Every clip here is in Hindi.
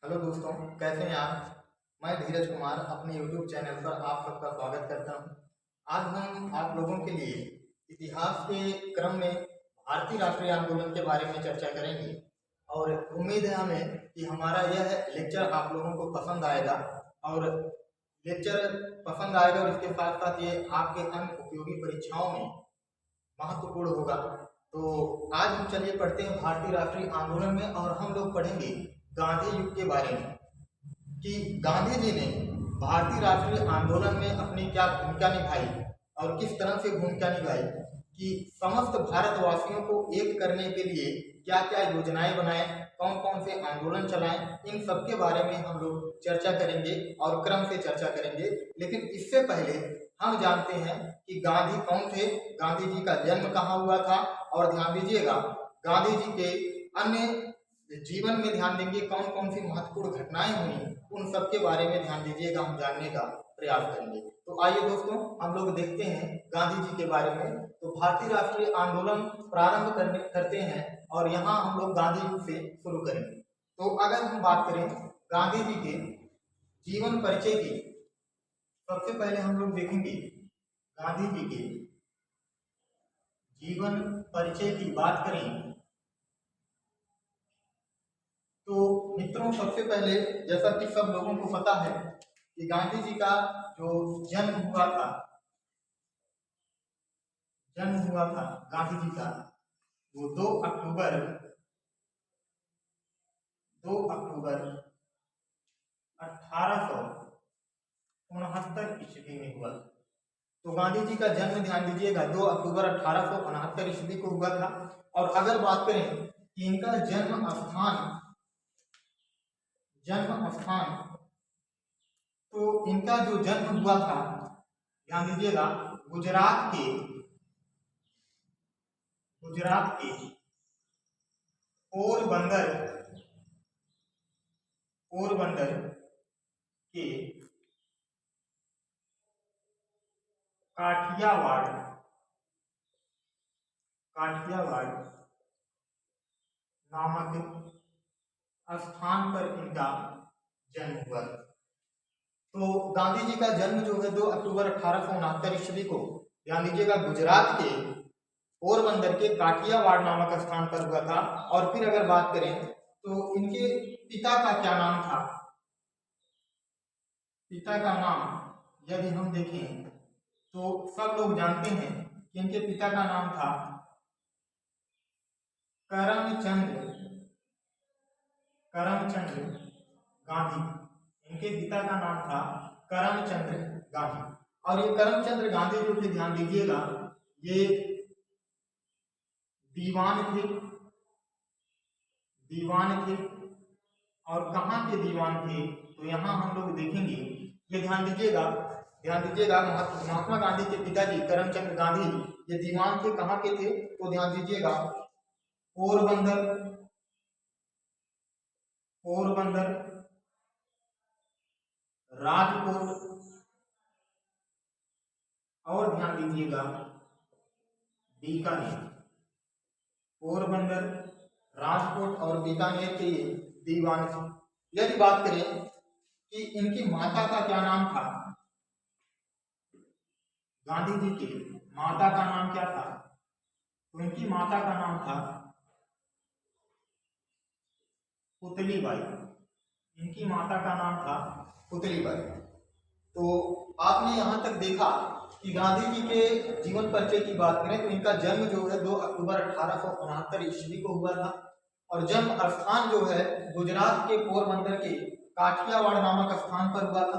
हेलो दोस्तों, कैसे हैं आप। मैं धीरज कुमार अपने यूट्यूब चैनल पर आप सबका स्वागत करता हूं। आज हम आप लोगों के लिए इतिहास के क्रम में भारतीय राष्ट्रीय आंदोलन के बारे में चर्चा करेंगे और उम्मीद है हमें कि हमारा यह लेक्चर आप लोगों को पसंद आएगा और लेक्चर पसंद आएगा और इसके साथ साथ ये आपके अन्य उपयोगी परीक्षाओं में महत्वपूर्ण होगा। तो आज हम चलिए पढ़ते हैं भारतीय राष्ट्रीय आंदोलन में और हम लोग पढ़ेंगे गांधी युग के बारे में कि गांधी जी ने भारतीय राष्ट्रीय आंदोलन में अपनी क्या भूमिका निभाई और किस तरह से भूमिका निभाई कि समस्त भारतवासियों को एक करने के लिए क्या क्या योजनाएं बनाए, कौन कौन से आंदोलन चलाएं, इन सब के बारे में हम लोग चर्चा करेंगे और क्रम से चर्चा करेंगे। लेकिन इससे पहले हम जानते हैं कि गांधी कौन थे, गांधी जी का जन्म कहाँ हुआ था और ध्यान दीजिएगा गांधी जी के अन्य जीवन में ध्यान देंगे कौन कौन सी महत्वपूर्ण घटनाएं हुई, उन सब के बारे में ध्यान दीजिएगा, हम जानने का प्रयास करेंगे। तो आइए दोस्तों हम लोग देखते हैं गांधी जी के बारे में। तो भारतीय राष्ट्रीय आंदोलन प्रारंभ करते हैं और यहाँ हम लोग गांधी जी से शुरू करेंगे। तो अगर हम बात करें गांधी जी के जीवन परिचय की, सबसे पहले हम लोग देखेंगे गांधी जी के जीवन परिचय की बात करें तो मित्रों सबसे पहले जैसा कि सब लोगों को पता है कि गांधी जी का जो जन्म हुआ था गांधी जी का वो 2 अक्टूबर 1869 ईस्वी में हुआ। तो गांधी जी का जन्म ध्यान दीजिएगा 2 अक्टूबर 1869 ईस्वी को हुआ था। और अगर बात करें कि इनका जन्म स्थान तो इनका जो जन्म हुआ था ध्यान दीजिएगा गुजरात के पोरबंदर के काठियावाड़ नामक स्थान पर इनका जन्म हुआ। तो गांधी जी का जन्म जो है 2 अक्टूबर 1869 ईस्वी को ध्यान दीजिएगा गुजरात के पोरबंदर के काठियावाड़ नामक स्थान पर हुआ था। और फिर अगर बात करें तो इनके पिता का क्या नाम था, पिता का नाम यदि हम देखें तो सब लोग जानते हैं कि इनके पिता का नाम था करमचंद गांधी। इनके पिता का नाम था करमचंद गांधी। और ये करमचंद गांधी जो थे ध्यान दीजिएगा ये दीवान थे। और कहाँ के दीवान थे तो यहाँ हम लोग देखेंगे, ये ध्यान दीजिएगा महात्मा गांधी के पिताजी करमचंद गांधी ये दीवान थे। कहाँ के थे तो ध्यान दीजिएगा पोरबंदर, राजकोट और ध्यान दीजिएगा बीकानेर। पोरबंदर, राजकोट और बीकानेर के ये दीवान थे। यदि बात करें कि इनकी माता का क्या नाम था, गांधी जी की माता का नाम क्या था तो इनकी माता का नाम था पुतलीबाई। इनकी माता का नाम था पुतलीबाई। तो आपने यहाँ तक देखा कि गांधी जी के जीवन परिचय की बात करें तो इनका जन्म जो है 2 अक्टूबर 1869 ईस्वी को हुआ था और जन्म स्थान जो है गुजरात के पोरबंदर के काठियावाड़ नामक स्थान पर हुआ था।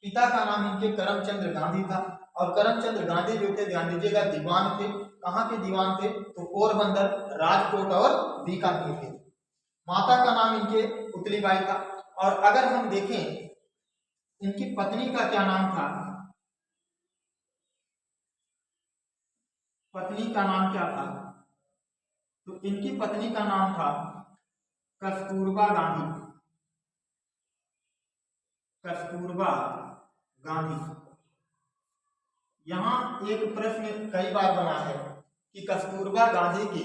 पिता का नाम इनके करमचंद गांधी था और करमचंद गांधी जो थे ध्यान दीजिएगा दीवान थे। कहाँ के दीवान थे तो पोरबंदर, राजकोट और बीकानेर थे। माता का नाम इनके पुतलीबाई था। और अगर हम देखें इनकी पत्नी का क्या नाम था, पत्नी का नाम क्या था तो इनकी पत्नी का नाम था कस्तूरबा गांधी। यहाँ एक प्रश्न कई बार बना है कि कस्तूरबा गांधी की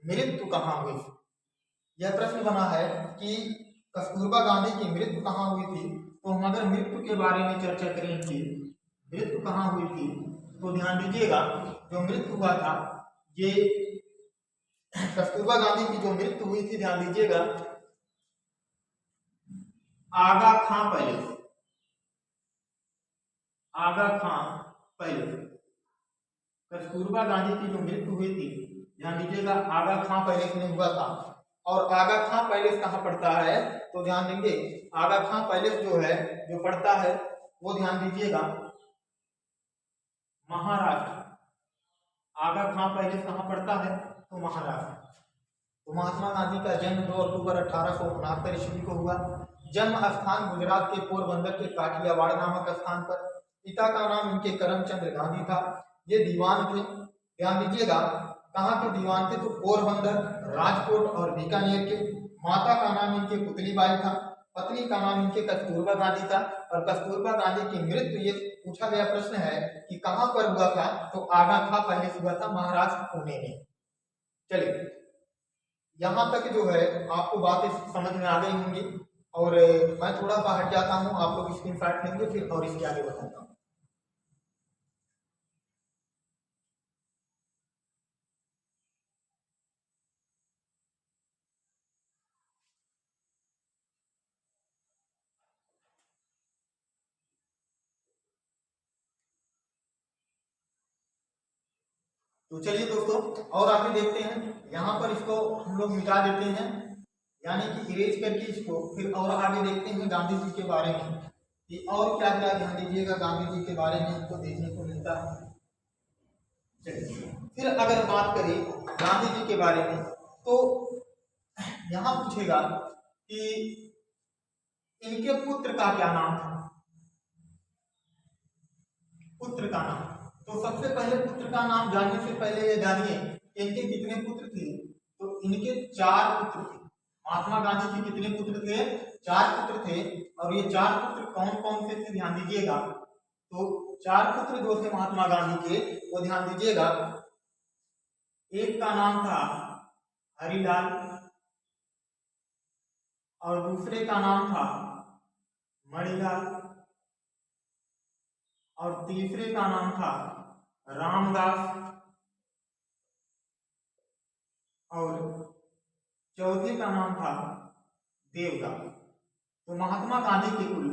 मृत्यु कहाँ हुई। यह प्रश्न बना है कि कस्तूरबा गांधी की मृत्यु कहाँ हुई थी, तो हम अगर मृत्यु के बारे में चर्चा करें कि मृत्यु कहाँ हुई थी, तो ध्यान दीजिएगा जो मृत्यु हुआ था ये कस्तूरबा गांधी की जो मृत्यु हुई थी, ध्यान दीजिएगा आगा खां पैलेस, आगा खां पैलेस, कस्तूरबा गांधी की जो मृत्यु हुई थी, ध्यान दीजिएगा आगा खां पैलेस में हुआ था। और आगा खां पैलेस कहाँ पड़ता है, तो ध्यान देंगे आगा खां पैलेस जो है जो पड़ता है वो ध्यान दीजिएगा महाराष्ट्र। आगा खां पैलेस कहाँ पड़ता है, तो महाराष्ट्र। तो महात्मा गांधी का जन्म 2 अक्टूबर 1869 ईस्वी को हुआ। जन्म स्थान गुजरात के पोरबंदर के काठियावाड़ नामक स्थान पर। पिता का नाम इनके करमचंद गांधी था। ये दीवान थे, ध्यान दीजिएगा कहाँ के दीवान थे, तो पोरबंदर, राजकोट और बीकानेर के। माता का नाम इनके पुतलीबाई था, पत्नी का नाम इनके कस्तूरबा गांधी था। और कस्तूरबा गांधी की मृत्यु, ये पूछा गया प्रश्न है कि कहाँ पर हुआ था, तो आगा खां पैलेस हुआ था, महाराष्ट्र पुणे में। चलिए यहाँ तक जो है आपको बातें समझ में आ गई होंगी और मैं थोड़ा सा हट जाता हूँ, आप लोग स्क्रीनशॉट लेंगे फिर और इसके आगे बताता हूँ। तो चलिए दोस्तों और आगे देखते हैं। यहाँ पर इसको हम लोग मिटा देते हैं, यानी कि इरेज करके इसको, फिर और आगे देखते हैं गांधी जी के बारे में कि और क्या क्या, ध्यान दीजिएगा गांधी जी के बारे में हमको देखने को मिलता है। चलिए फिर अगर बात करें गांधी जी के बारे में, तो यहाँ पूछेगा कि इनके पुत्र का क्या नाम था, पुत्र का नाम। तो सबसे पहले पुत्र का नाम जानने से पहले ये जानिए इनके कितने पुत्र थे, तो इनके 4 पुत्र थे। महात्मा गांधी के कितने पुत्र थे, 4 पुत्र थे। और ये 4 पुत्र कौन कौन से थे, ध्यान दीजिएगा। तो 4 पुत्र जो थे महात्मा गांधी के, वो ध्यान दीजिएगा, एक का नाम था हरिलाल और दूसरे का नाम था मणिलाल और तीसरे का नाम था रामदास और चौथे का नाम था देवदास। तो महात्मा गांधी के कुल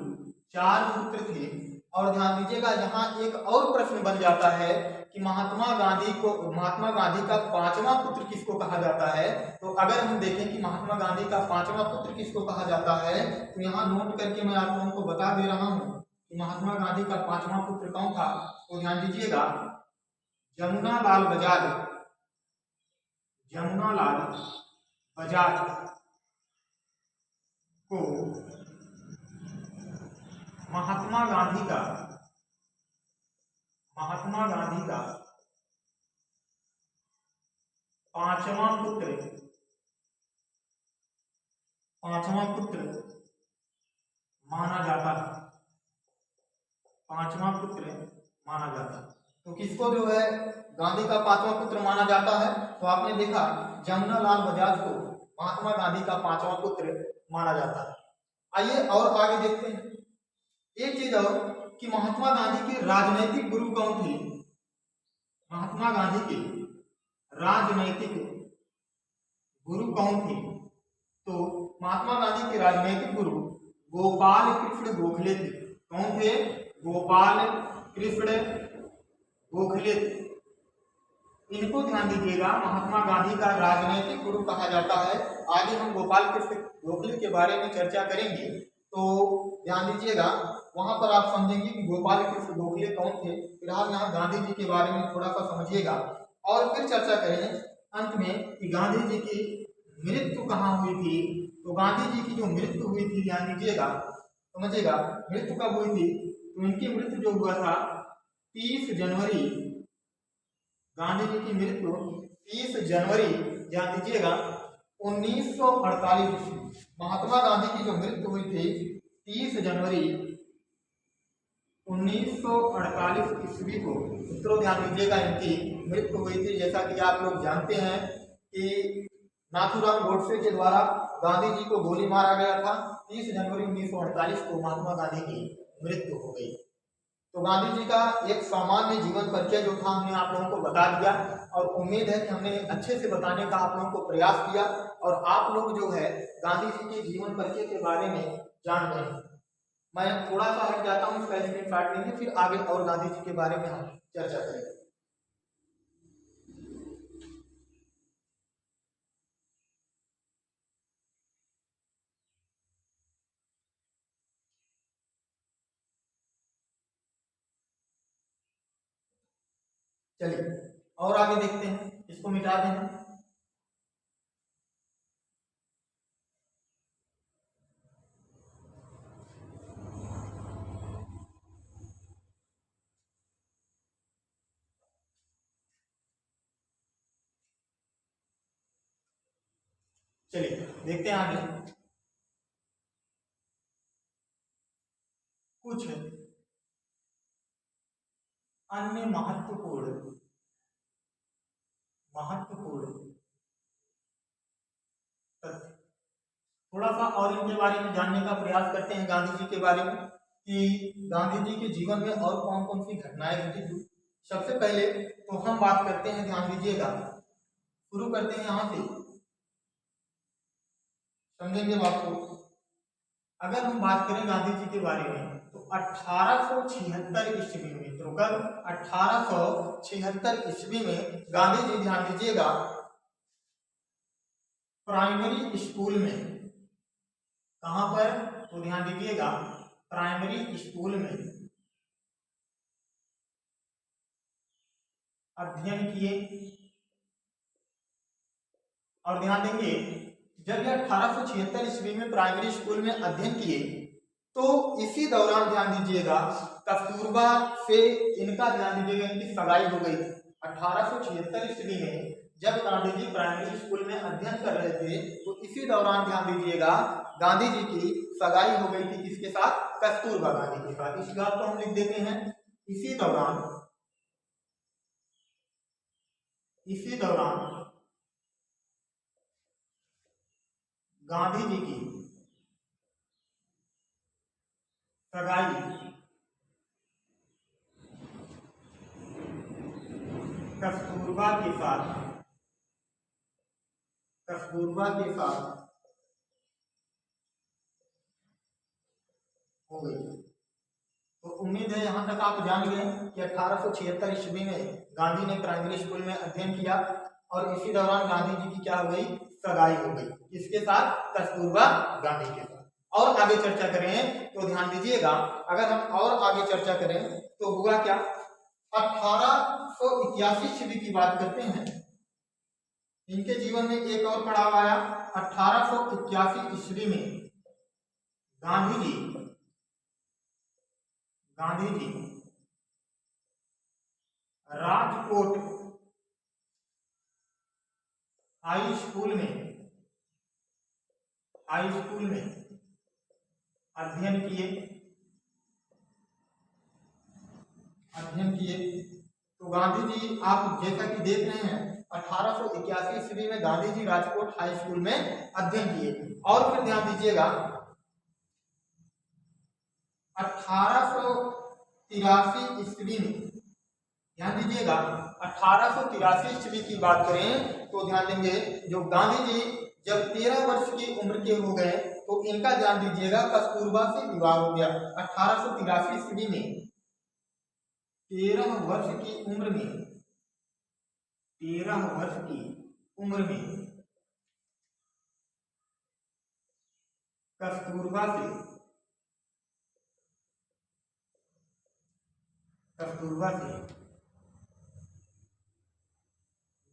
4 पुत्र थे। और ध्यान दीजिएगा यहाँ एक और प्रश्न बन जाता है कि महात्मा गांधी का 5वां पुत्र किसको कहा जाता है। तो अगर हम देखें कि महात्मा गांधी का 5वां पुत्र किसको कहा जाता है, तो यहाँ नोट करके मैं आप लोगों को बता दे रहा हूँ कि महात्मा गांधी का 5वां पुत्र कौन था। तो ध्यान दीजिएगा जमुनालाल बजाज, जमुनालाल बजाज को महात्मा गांधी का 5वां पुत्र माना जाता है, 5वां पुत्र माना जाता है। तो किसको जो है गांधी का 5वां पुत्र माना जाता है, तो आपने देखा जमुनालाल बजाज को महात्मा गांधी का 5वां पुत्र माना जाता है। आइए और आगे देखते हैं। एक चीज और कि महात्मा गांधी के राजनैतिक गुरु कौन थे। महात्मा गांधी के राजनैतिक गुरु कौन थे, तो महात्मा गांधी के राजनैतिक गुरु गोपाल कृष्ण गोखले थे। कौन थे, गोपाल कृष्ण गोखले। इनको ध्यान दीजिएगा महात्मा गांधी का राजनैतिक गुरु कहा जाता है। आगे हम गोपाल कृष्ण गोखले के बारे में चर्चा करेंगे, तो ध्यान दीजिएगा वहां पर आप समझेंगे कि गोपाल कृष्ण गोखले कौन थे। फिलहाल यहाँ गांधी जी के बारे में थोड़ा सा समझिएगा और फिर चर्चा करें अंत में कि गांधी जी की मृत्यु कहाँ हुई थी। तो गांधी जी की जो मृत्यु हुई थी, ध्यान दीजिएगा, समझिएगा मृत्यु कब हुई थी। तो इनकी मृत्यु जो हुआ था 30 जनवरी, गांधी जी की मृत्यु 30 जनवरी, ध्यान दीजिएगा 1948 ईस्वी। महात्मा गांधी की जो मृत्यु हुई थी 30 जनवरी 1948 ईस्वी को। मित्रों ध्यान दीजिएगा इनकी मृत्यु हुई थी। जैसा कि आप लोग जानते हैं कि नाथूराम गोडसे के द्वारा गांधी जी को गोली मारा गया था। 30 जनवरी 1948 को महात्मा गांधी की मृत्यु हो गई। तो गांधी जी का एक सामान्य जीवन परिचय जो था हमने आप लोगों को बता दिया, और उम्मीद है कि हमने अच्छे से बताने का आप लोगों को प्रयास किया और आप लोग जो है गांधी जी के जीवन परिचय के बारे में जान गए। मैं थोड़ा सा हट जाता हूँ, इसका स्क्रीनशॉट लेंगे, फिर आगे और गांधी जी के बारे में हम चर्चा करेंगे। चलिए और आगे देखते हैं, इसको मिटा दें। चलिए देखते हैं आगे कुछ अन्य महत्वपूर्ण तथ्य। थोड़ा सा और इनके बारे में जानने का प्रयास करते हैं, गांधी जी के बारे में, कि गांधी जी के जीवन में और कौन कौन सी घटनाएं घटी थी। सबसे पहले तो हम बात करते हैं, ध्यान दीजिएगा, शुरू करते हैं यहाँ से, समझेंगे बात को। अगर हम बात करें गांधी जी के बारे में तो 1876 ईस्वी में, तो कब 1876 ईस्वी में गांधी जी, ध्यान दीजिएगा, प्राइमरी स्कूल में, कहां पर, तो ध्यान दीजिएगा प्राइमरी स्कूल में अध्ययन किए। और ध्यान देंगे जब ये 1876 ईस्वी में प्राइमरी स्कूल में अध्ययन किए तो इसी दौरान ध्यान दीजिएगा कस्तूरबा से इनका, ध्यान दीजिएगा, इनकी सगाई हो गई थी। 1876 ईस्वी में जब गांधी जी प्राइमरी स्कूल में अध्ययन कर रहे थे तो इसी दौरान ध्यान दीजिएगा गांधी जी की सगाई हो गई थी। किसके साथ? कस्तूरबा गांधी के साथ। इस बात को हम लिख देते हैं, इसी दौरान गांधी जी की सगाई कस्तूरबा के साथ हो गई। तो उम्मीद है यहां तक आप जान गए कि 1876 ईस्वी में गांधी ने प्राइमरी स्कूल में अध्ययन किया और इसी दौरान गांधी जी की क्या हो गई? सगाई हो गई। किसके साथ? कस्तूरबा गांधी के साथ। और आगे चर्चा करें तो ध्यान दीजिएगा, अगर हम और आगे चर्चा करें तो हुआ क्या, 1881 ईस्वी की बात करते हैं, इनके जीवन में एक और पड़ाव आया। 1881 ईस्वी में गांधी जी राजकोट हाई स्कूल में अध्ययन किए। तो गांधी जी, आप जैसा कि देख रहे हैं, 1881 ईस्वी में गांधी जी राजकोट हाई स्कूल में अध्ययन किए। और फिर ध्यान दीजिएगा 1883 ईस्वी में, ध्यान दीजिएगा 1883 ईस्वी की बात करें तो ध्यान देंगे, जो गांधी जी जब 13 वर्ष की उम्र के हो गए तो इनका, ध्यान दीजिएगा, कस्तूरबा से विवाह हो गया। 1883 ईस्वी में 13 वर्ष की उम्र में कस्तूरबा से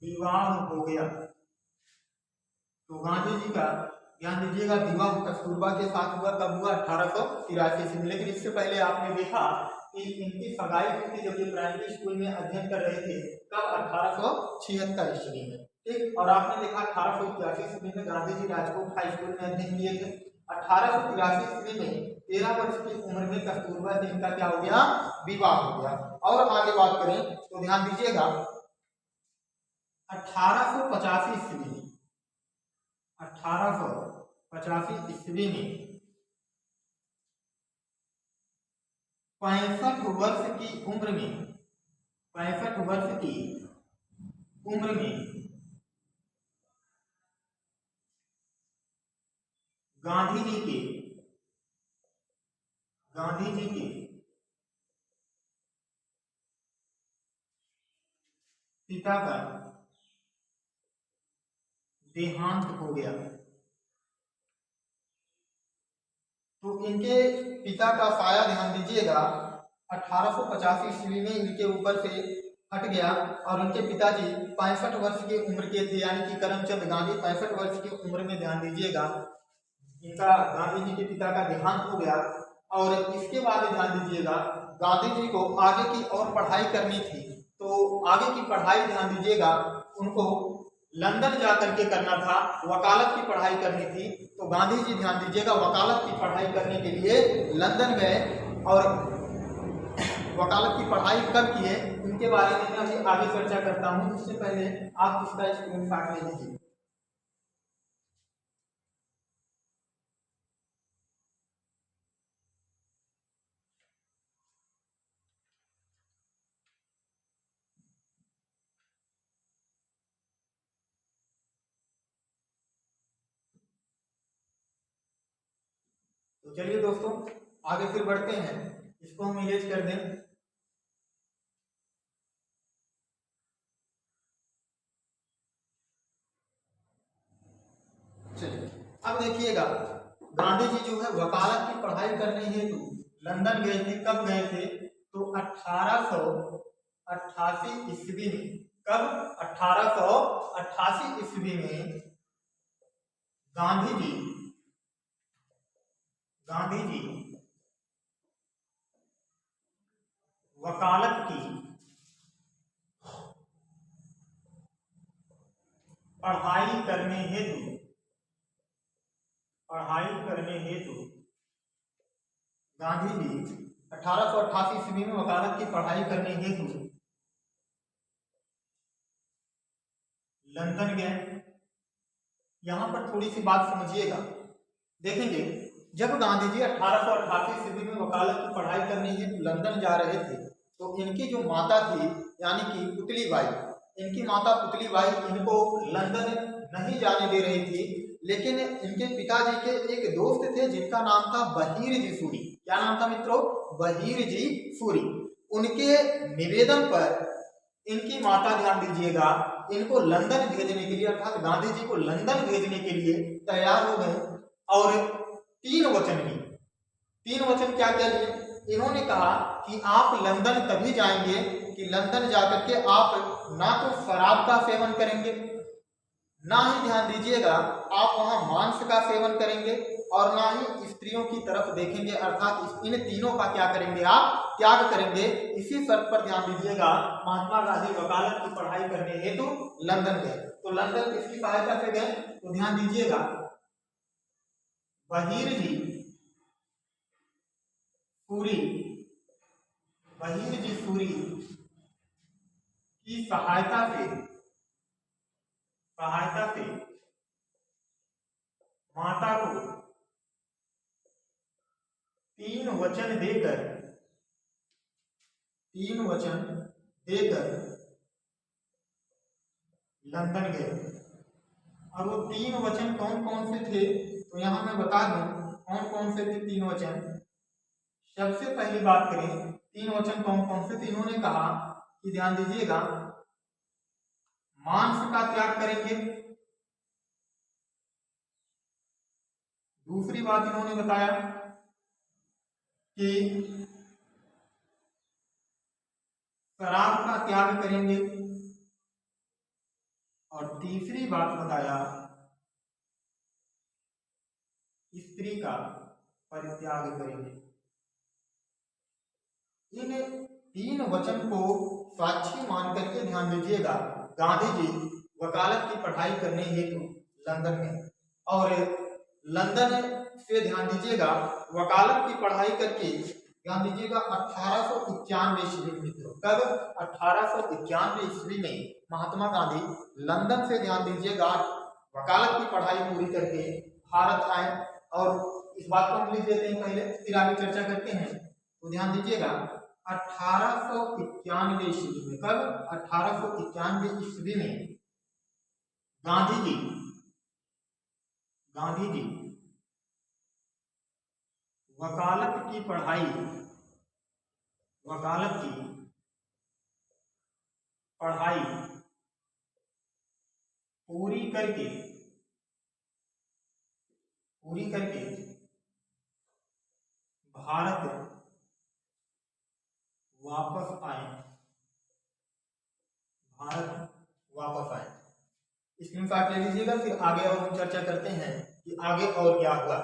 विवाह हो गया। तो गांधी जी का, ध्यान दीजिएगा, विवाह कस्तूरबा के साथ हुआ। कब हुआ? 1883 ईस्वी में। लेकिन इससे पहले आपने देखा कि इनकी सगाई हुई थी जब ये प्राइमरी स्कूल में अध्ययन कर रहे थे। कब? 1876 ईस्वी में। ठीक। और आपने देखा 1881 ईस्वी में गांधी जी राजकोट हाई स्कूल में अध्ययन किए थे। 1883 ईस्वी में 13 वर्ष की उम्र में कस्तूरबा से इनका क्या हो गया? विवाह हो गया। और आगे बात करें तो ध्यान दीजिएगा 1885 ईस्वी में 1885 ईस्वी में 65 वर्ष की उम्र में 65 वर्ष की उम्र में गांधी जी के पिता का देहांत हो गया। तो इनके पिता का साया, ध्यान दीजिएगा, 1885 ईस्वी में इनके ऊपर से हट गया और उनके पिताजी 65 वर्ष की उम्र के थे, यानी कि करमचंद गांधी 65 वर्ष की उम्र में, ध्यान दीजिएगा, इनका गांधी जी के पिता का देहांत हो गया। और इसके बाद ध्यान दीजिएगा, गांधी जी को आगे की और पढ़ाई करनी थी। तो आगे की पढ़ाई, ध्यान दीजिएगा, उनको लंदन जा करके करना था, वकालत की पढ़ाई करनी थी। तो गांधी जी, ध्यान दीजिएगा, वकालत की पढ़ाई करने के लिए लंदन गए। और वकालत की पढ़ाई कब की है, इनके बारे में मैं अभी आगे चर्चा करता हूँ। इससे पहले आप इसका स्क्रीनशॉट ले लीजिए। तो चलिए दोस्तों, आगे फिर बढ़ते हैं, इसको हम इरेज कर दें। चलिए, अब देखिएगा, गांधी जी जो है वकालत की पढ़ाई करने हेतु लंदन गए थे। कब गए थे? तो 1888 ईस्वी में। कब? 1888 ईस्वी में गांधी जी वकालत की पढ़ाई करने हेतु गांधी जी 1888 ईस्वी में वकालत की पढ़ाई करने हेतु लंदन गए। यहां पर थोड़ी सी बात समझिएगा, देखेंगे, जब गांधी जी 1888 ईस्वी में वकालत की पढ़ाई करने हेतु लंदन जा रहे थे, तो इनकी जो माता थी, यानी कि पुतली बाई, इनकी माता पुतली बाई इनको लंदन नहीं जाने दे रही थी। लेकिन इनके पिताजी के एक दोस्त थे जिनका नाम था बहीर जी सूरी। क्या नाम था मित्रों? बहीर जी सूरी। उनके निवेदन पर इनकी माता, ध्यान दीजिएगा, इनको लंदन भेजने के लिए, अर्थात गांधी जी को लंदन भेजने के लिए तैयार हो गए। और 3 वचन लिए। 3 वचन क्या क्या लिए? इन्होंने कहा कि आप लंदन तभी जाएंगे कि लंदन जाकर के आप ना तो शराब का सेवन करेंगे, ना ही, ध्यान दीजिएगा, आप वहां मांस का सेवन करेंगे, और ना ही स्त्रियों की तरफ देखेंगे। अर्थात इन तीनों का क्या करेंगे? आप त्याग करेंगे। इसी शर्त पर, ध्यान दीजिएगा, महात्मा गांधी वकालत की पढ़ाई करने हेतु लंदन गए। तो लंदन किसकी सहायता से गए? तो ध्यान दीजिएगा, बहीर जी सूरी की सहायता से माता को 3 वचन देकर लंदन गए। और वो 3 वचन कौन कौन से थे? तो यहां मैं बता दूं कौन कौन से थे 3 वचन। सबसे पहली बात करें, 3 वचन कौन कौन से थे? इन्होंने कहा कि, ध्यान दीजिएगा, मांस का त्याग करेंगे। दूसरी बात इन्होंने बताया कि शराब का त्याग करेंगे। और तीसरी बात बताया, स्त्री का परित्याग करेंगे। इन 3 वचन को साक्षी मान करके, ध्यान दीजिएगा, गांधी जी वकालत की पढ़ाई करने हेतु लंदन में। और लंदन से, ध्यान दीजिएगा, वकालत की पढ़ाई करके, ध्यान दीजिएगा, 1891 ईस्वी में। कब? 1891 ईस्वी में महात्मा गांधी लंदन से, ध्यान दीजिएगा, वकालत की पढ़ाई पूरी करके भारत आए, और इस बात को हम लिख देते हैं पहले, फिर आगे चर्चा करते हैं। तो ध्यान दीजिएगा 1891 ईस्वी में, कब 1891 ईस्वी में गांधी जी वकालत की पढ़ाई पूरी करके भारत वापस आए। स्क्रीनशॉट ले लीजिएगा, फिर आगे और हम चर्चा करते हैं कि आगे और क्या हुआ,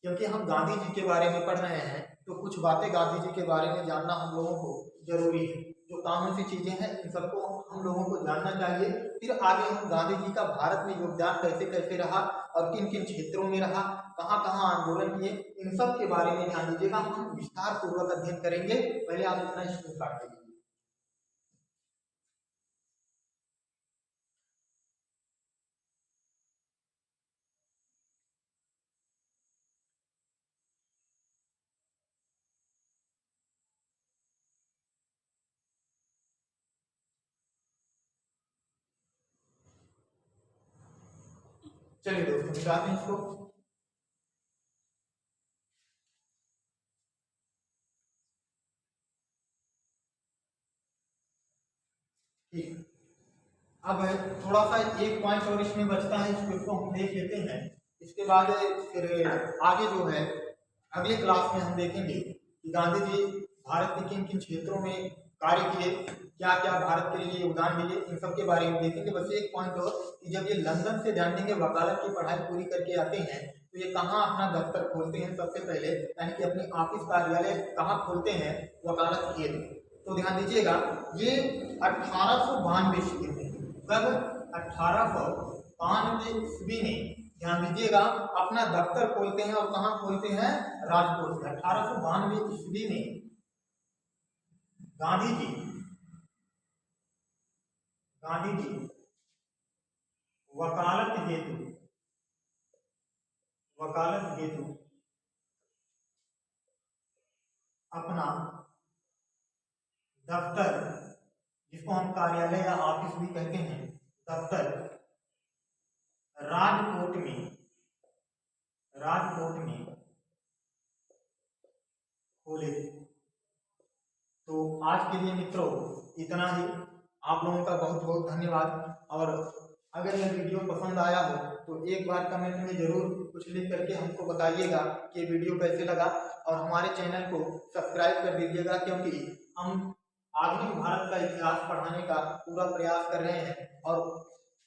क्योंकि हम गांधी जी के बारे में पढ़ रहे हैं तो कुछ बातें गांधी जी के बारे में जानना हम लोगों को जरूरी है। जो कॉमन सी चीजें हैं इन सबको हम लोगों को जानना चाहिए। फिर आगे हम गांधी जी का भारत में योगदान कैसे कैसे रहा और किन किन क्षेत्रों में रहा, कहाँ कहाँ आंदोलन किए, इन सब के बारे में ध्यान दीजिएगा, हम विस्तार पूर्वक अध्ययन करेंगे। पहले आप अपना स्क्रीनशॉट ले लीजिए। चलिए दोस्तों मिटाते हैं इसको। ठीक, अब थोड़ा सा एक पॉइंट और इसमें बचता है, इसको हम देख लेते हैं। इसके बाद फिर आगे जो है अगले क्लास में हम देखेंगे कि गांधी जी भारत के किन किन क्षेत्रों में कार्य किए, क्या क्या भारत के लिए योगदान दिए, इन सब के बारे में देखेंगे। बस एक पॉइंट और कि जब ये लंदन से ध्यान देंगे वकालत की पढ़ाई पूरी करके आते हैं तो ये कहाँ अपना दफ्तर खोलते हैं सबसे पहले, यानी कि अपनी ऑफिस कार्यालय कहाँ खोलते हैं, वकालत हेतु। तो ध्यान दीजिएगा ये 1892 ईस्वी में, कब 1892 ईस्वी में ध्यान दीजिएगा अपना दफ्तर खोलते हैं, और कहाँ खोलते हैं, राजकोट में। 1892 ईस्वी में गांधी जी वकालत हेतु अपना दफ्तर, जिसको हम कार्यालय या ऑफिस भी कहते हैं, दफ्तर राजकोट में खोले। तो आज के लिए मित्रों इतना ही। आप लोगों का बहुत बहुत धन्यवाद, और अगर यह वीडियो पसंद आया हो तो एक बार कमेंट में जरूर कुछ लिख करके हमको बताइएगा कि वीडियो कैसे लगा, और हमारे चैनल को सब्सक्राइब कर दीजिएगा, क्योंकि हम आधुनिक भारत का इतिहास पढ़ाने का पूरा प्रयास कर रहे हैं, और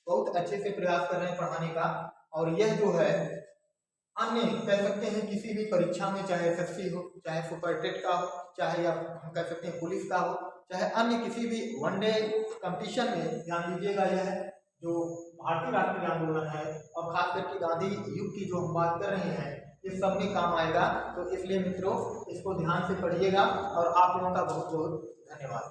बहुत अच्छे से प्रयास कर रहे हैं पढ़ाने का। और यह जो है अन्य कह सकते हैं किसी भी परीक्षा में, चाहे एसएससी हो, चाहे सुपरटेट का हो, चाहे या हम कह सकते हैं पुलिस का हो, चाहे अन्य किसी भी वनडे कंपटीशन में, ध्यान दीजिएगा यह जो भारतीय राष्ट्रीय आंदोलन है और खास करके गांधी युग की जो हम बात कर रहे हैं, ये सब में काम आएगा। तो इसलिए मित्रों इसको ध्यान से पढ़िएगा, और आप लोगों का बहुत बहुत धन्यवाद।